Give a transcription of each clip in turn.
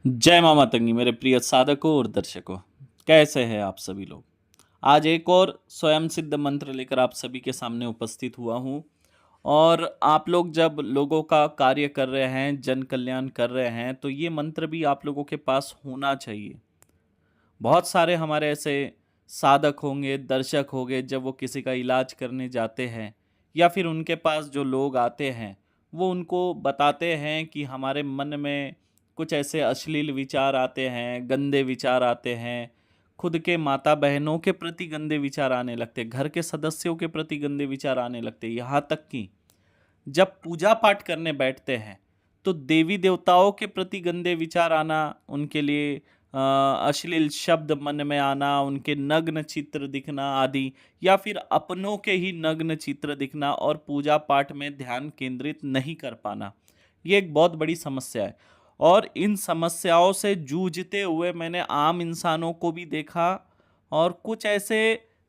जय माँ मातंगी मेरे प्रिय साधकों और दर्शकों। कैसे हैं आप सभी लोग। आज एक और स्वयं सिद्ध मंत्र लेकर आप सभी के सामने उपस्थित हुआ हूँ। और आप लोग जब लोगों का कार्य कर रहे हैं, जन कल्याण कर रहे हैं, तो ये मंत्र भी आप लोगों के पास होना चाहिए। बहुत सारे हमारे ऐसे साधक होंगे, दर्शक होंगे, जब वो किसी का इलाज करने जाते हैं या फिर उनके पास जो लोग आते हैं, वो उनको बताते हैं कि हमारे मन में कुछ ऐसे अश्लील विचार आते हैं, गंदे विचार आते हैं, खुद के माता बहनों के प्रति गंदे विचार आने लगते हैं, घर के सदस्यों के प्रति गंदे विचार आने लगते हैं। यहाँ तक कि जब पूजा पाठ करने बैठते हैं तो देवी देवताओं के प्रति गंदे विचार आना, उनके लिए अश्लील शब्द मन में आना, उनके नग्न चित्र दिखना आदि, या फिर अपनों के ही नग्न चित्र दिखना और पूजा पाठ में ध्यान केंद्रित नहीं कर पाना, ये एक बहुत बड़ी समस्या है। और इन समस्याओं से जूझते हुए मैंने आम इंसानों को भी देखा, और कुछ ऐसे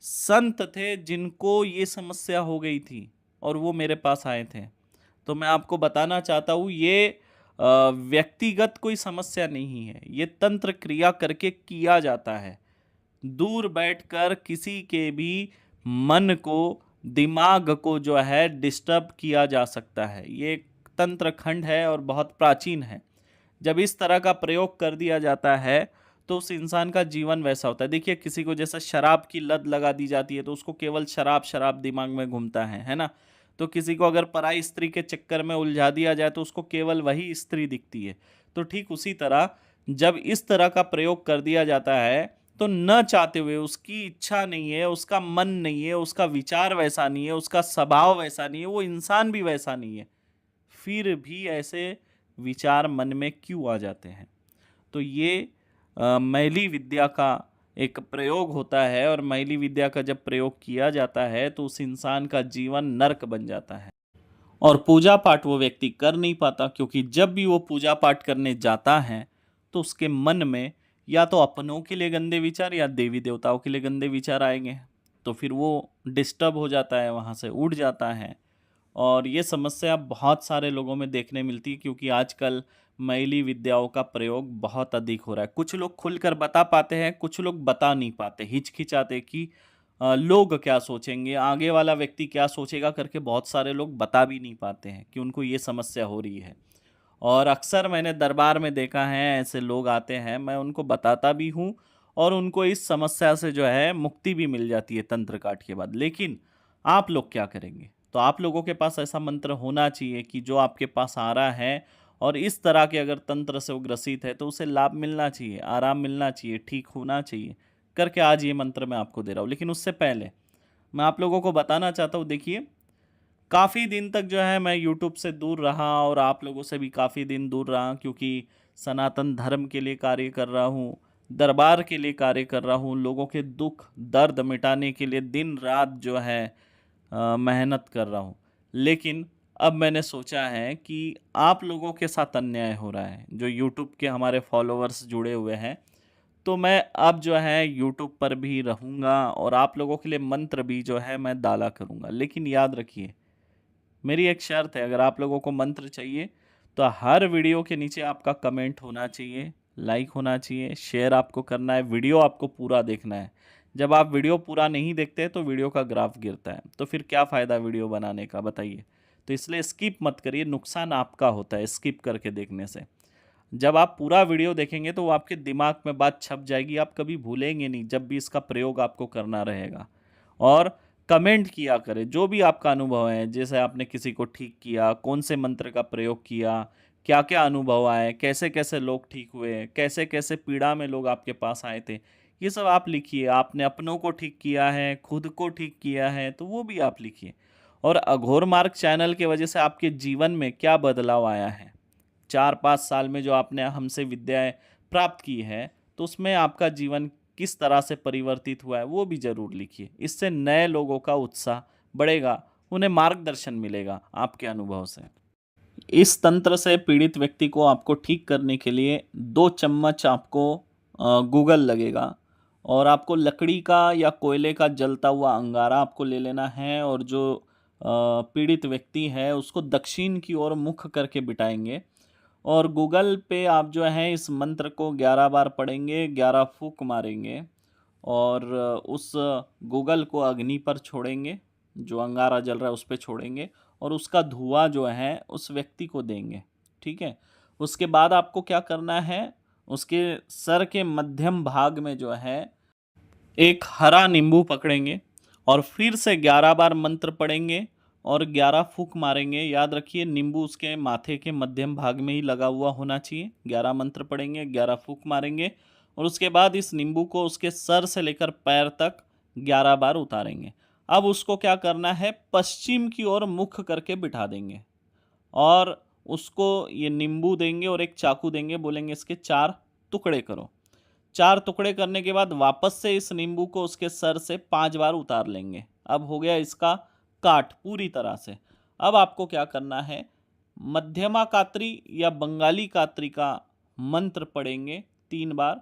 संत थे जिनको ये समस्या हो गई थी और वो मेरे पास आए थे। तो मैं आपको बताना चाहता हूँ, ये व्यक्तिगत कोई समस्या नहीं है, ये तंत्र क्रिया करके किया जाता है। दूर बैठकर किसी के भी मन को, दिमाग को जो है डिस्टर्ब किया जा सकता है। ये एक तंत्र खंड है और बहुत प्राचीन है। जब इस तरह का प्रयोग कर दिया जाता है तो उस इंसान का जीवन वैसा होता है। देखिए, किसी को जैसा शराब की लत लगा दी जाती है तो उसको केवल शराब शराब दिमाग में घूमता है ना। तो किसी को अगर पराई स्त्री के चक्कर में उलझा दिया जाए तो उसको केवल वही स्त्री दिखती है। तो ठीक उसी तरह जब इस तरह का प्रयोग कर दिया जाता है तो न चाहते हुए, उसकी इच्छा नहीं है, उसका मन नहीं है, उसका विचार वैसा नहीं है, उसका स्वभाव वैसा नहीं है, वो इंसान भी वैसा नहीं है, फिर भी ऐसे विचार मन में क्यों आ जाते हैं। तो ये मैली विद्या का एक प्रयोग होता है, और मैली विद्या का जब प्रयोग किया जाता है तो उस इंसान का जीवन नरक बन जाता है और पूजा पाठ वो व्यक्ति कर नहीं पाता, क्योंकि जब भी वो पूजा पाठ करने जाता है तो उसके मन में या तो अपनों के लिए गंदे विचार या देवी देवताओं के लिए गंदे विचार आएंगे। तो फिर वो डिस्टर्ब हो जाता है, वहाँ से उठ जाता है। और ये समस्या बहुत सारे लोगों में देखने मिलती है, क्योंकि आजकल मैली विद्याओं का प्रयोग बहुत अधिक हो रहा है। कुछ लोग खुलकर बता पाते हैं, कुछ लोग बता नहीं पाते, हिचकिचाते कि लोग क्या सोचेंगे, आगे वाला व्यक्ति क्या सोचेगा करके बहुत सारे लोग बता भी नहीं पाते हैं कि उनको ये समस्या हो रही है। और अक्सर मैंने दरबार में देखा है, ऐसे लोग आते हैं, मैं उनको बताता भी हूँ और उनको इस समस्या से जो है मुक्ति भी मिल जाती है तंत्र काट के बाद। लेकिन आप लोग क्या करेंगे? तो आप लोगों के पास ऐसा मंत्र होना चाहिए कि जो आपके पास आ रहा है और इस तरह के अगर तंत्र से वो ग्रसित है तो उसे लाभ मिलना चाहिए, आराम मिलना चाहिए, ठीक होना चाहिए करके आज ये मंत्र मैं आपको दे रहा हूँ। लेकिन उससे पहले मैं आप लोगों को बताना चाहता हूँ, देखिए, काफ़ी दिन तक जो है मैं यूट्यूब से दूर रहा और आप लोगों से भी काफ़ी दिन दूर रहा, क्योंकि सनातन धर्म के लिए कार्य कर रहा हूँ, दरबार के लिए कार्य कर रहा हूँ, लोगों के दुख दर्द मिटाने के लिए दिन रात जो है मेहनत कर रहा हूँ। लेकिन अब मैंने सोचा है कि आप लोगों के साथ अन्याय हो रहा है, जो यूट्यूब के हमारे फॉलोअर्स जुड़े हुए हैं। तो मैं अब जो है यूट्यूब पर भी रहूँगा और आप लोगों के लिए मंत्र भी जो है मैं डाला करूँगा। लेकिन याद रखिए, मेरी एक शर्त है, अगर आप लोगों को मंत्र चाहिए तो हर वीडियो के नीचे आपका कमेंट होना चाहिए, लाइक होना चाहिए, शेयर आपको करना है, वीडियो आपको पूरा देखना है। जब आप वीडियो पूरा नहीं देखते तो वीडियो का ग्राफ गिरता है, तो फिर क्या फ़ायदा वीडियो बनाने का, बताइए। तो इसलिए स्किप मत करिए, नुकसान आपका होता है स्किप करके देखने से। जब आप पूरा वीडियो देखेंगे तो वो आपके दिमाग में बात छप जाएगी, आप कभी भूलेंगे नहीं जब भी इसका प्रयोग आपको करना रहेगा। और कमेंट किया करें जो भी आपका अनुभव है, जैसे आपने किसी को ठीक किया, कौन से मंत्र का प्रयोग किया, क्या क्या अनुभव आए, कैसे कैसे लोग ठीक हुए, कैसे कैसे पीड़ा में लोग आपके पास आए थे, ये सब आप लिखिए। आपने अपनों को ठीक किया है, खुद को ठीक किया है, तो वो भी आप लिखिए। और अघोर मार्ग चैनल की वजह से आपके जीवन में क्या बदलाव आया है, 4-5 साल में जो आपने हमसे विद्याएं प्राप्त की है, तो उसमें आपका जीवन किस तरह से परिवर्तित हुआ है वो भी ज़रूर लिखिए। इससे नए लोगों का उत्साह बढ़ेगा, उन्हें मार्गदर्शन मिलेगा आपके अनुभव से। इस तंत्र से पीड़ित व्यक्ति को आपको ठीक करने के लिए 2 चम्मच आपको गूगल लगेगा, और आपको लकड़ी का या कोयले का जलता हुआ अंगारा आपको ले लेना है, और जो पीड़ित व्यक्ति है उसको दक्षिण की ओर मुख करके बिठाएंगे, और गूगल पे आप जो है इस मंत्र को 11 बार पढ़ेंगे, 11 फूँक मारेंगे और उस गूगल को अग्नि पर छोड़ेंगे, जो अंगारा जल रहा है उस पे छोड़ेंगे और उसका धुआँ जो है उस व्यक्ति को देंगे, ठीक है? उसके बाद आपको क्या करना है, उसके सर के मध्यम भाग में जो है एक हरा नींबू पकड़ेंगे और फिर से 11 बार मंत्र पढ़ेंगे और 11 फूंक मारेंगे। याद रखिए नींबू उसके माथे के मध्यम भाग में ही लगा हुआ होना चाहिए। 11 मंत्र पढ़ेंगे, 11 फूंक मारेंगे और उसके बाद इस नींबू को उसके सर से लेकर पैर तक 11 बार उतारेंगे। अब उसको क्या करना है, पश्चिम की ओर मुख करके बिठा देंगे और उसको ये नींबू देंगे और एक चाकू देंगे, बोलेंगे इसके 4 टुकड़े करो। 4 टुकड़े करने के बाद वापस से इस नींबू को उसके सर से 5 बार उतार लेंगे। अब हो गया इसका काट पूरी तरह से। अब आपको क्या करना है, मध्यमा कात्री या बंगाली कात्री का मंत्र पढ़ेंगे 3 बार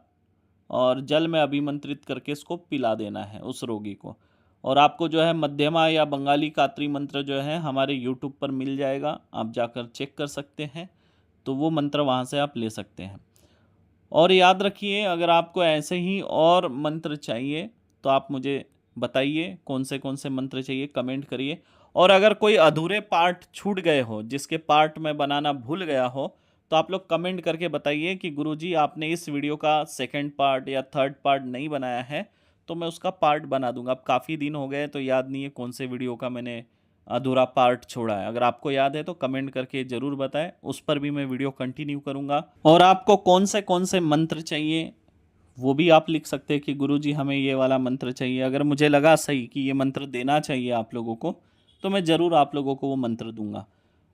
और जल में अभिमंत्रित करके इसको पिला देना है उस रोगी को। और आपको जो है मध्यमा या बंगाली कात्री मंत्र जो है हमारे यूट्यूब पर मिल जाएगा, आप जाकर चेक कर सकते हैं, तो वो मंत्र वहाँ से आप ले सकते हैं। और याद रखिए अगर आपको ऐसे ही और मंत्र चाहिए तो आप मुझे बताइए कौन से मंत्र चाहिए, कमेंट करिए। और अगर कोई अधूरे पार्ट छूट गए हो, जिसके पार्ट मैं बनाना भूल गया हो, तो आप लोग कमेंट करके बताइए कि गुरुजी आपने इस वीडियो का सेकंड पार्ट या थर्ड पार्ट नहीं बनाया है, तो मैं उसका पार्ट बना दूंगा। अब काफ़ी दिन हो गए तो याद नहीं है कौन से वीडियो का मैंने अधूरा पार्ट छोड़ा है। अगर आपको याद है तो कमेंट करके ज़रूर बताएं, उस पर भी मैं वीडियो कंटिन्यू करूंगा। और आपको कौन से मंत्र चाहिए वो भी आप लिख सकते हैं कि गुरुजी हमें ये वाला मंत्र चाहिए। अगर मुझे लगा सही कि ये मंत्र देना चाहिए आप लोगों को, तो मैं ज़रूर आप लोगों को वो मंत्र दूंगा।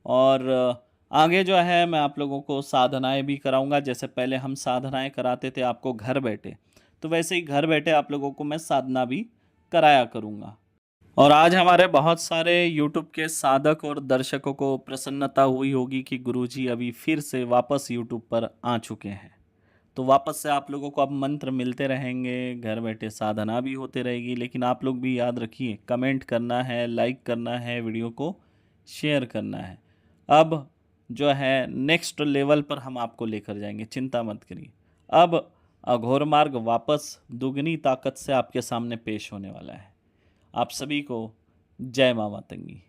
और आगे जो है मैं आप लोगों को साधनाएं भी कराऊंगा। जैसे पहले हम साधनाएं कराते थे आपको घर बैठे, तो वैसे ही घर बैठे आप लोगों को मैं साधना भी कराया करूंगा। और आज हमारे बहुत सारे YouTube के साधक और दर्शकों को प्रसन्नता हुई होगी कि गुरुजी अभी फिर से वापस YouTube पर आ चुके हैं। तो वापस से आप लोगों को अब मंत्र मिलते रहेंगे, घर बैठे साधना भी होते रहेगी। लेकिन आप लोग भी याद रखिए, कमेंट करना है, लाइक करना है, वीडियो को शेयर करना है। अब जो है नेक्स्ट लेवल पर हम आपको लेकर जाएंगे, चिंता मत करिए। अब अघोर मार्ग वापस दुगनी ताकत से आपके सामने पेश होने वाला है। आप सभी को जय मां मातंगी।